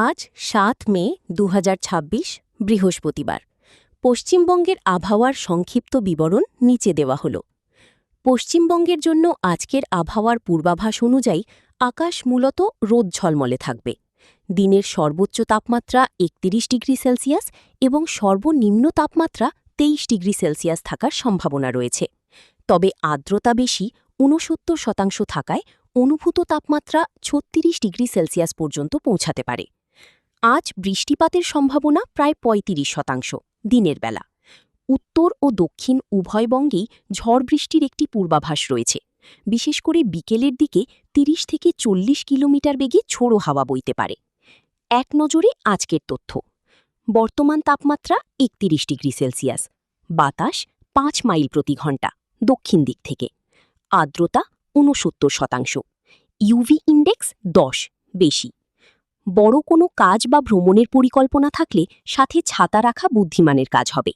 আজ ৭ মে ২০২৬ বৃহস্পতিবার। পশ্চিমবঙ্গের আবহাওয়ার সংক্ষিপ্ত বিবরণ নিচে দেওয়া হল। পশ্চিমবঙ্গের জন্য আজকের আবহাওয়ার পূর্বাভাস অনুযায়ী আকাশ মূলত রোদ ঝলমলে থাকবে। দিনের সর্বোচ্চ তাপমাত্রা ৩১ ডিগ্রি সেলসিয়াস এবং সর্বনিম্ন তাপমাত্রা ২৩ ডিগ্রি সেলসিয়াস থাকার সম্ভাবনা রয়েছে। তবে আর্দ্রতা বেশি ৬৯% থাকায় অনুভূত তাপমাত্রা ৩৬ ডিগ্রি সেলসিয়াস পর্যন্ত পৌঁছাতে পারে। আজ বৃষ্টিপাতের সম্ভাবনা প্রায় ৩৫% দিনের বেলা। উত্তর ও দক্ষিণ উভয় বঙ্গেই ঝড় বৃষ্টির একটি পূর্বাভাস রয়েছে। বিশেষ করে বিকেলের দিকে ৩০ থেকে ৪০ কিলোমিটার বেগে ঝোড়ো হাওয়া বইতে পারে। এক নজরে আজকের তথ্য। বর্তমান তাপমাত্রা ৩১ ডিগ্রি সেলসিয়াস, বাতাস ৫ মাইল প্রতি ঘণ্টা দক্ষিণ দিক থেকে, আর্দ্রতা ৬৯%, ইউভি ইন্ডেক্স ১০ বেশি। বড় কোনো কাজ বা ভ্রমণের পরিকল্পনা থাকলে সাথে ছাতা রাখা বুদ্ধিমানের কাজ হবে।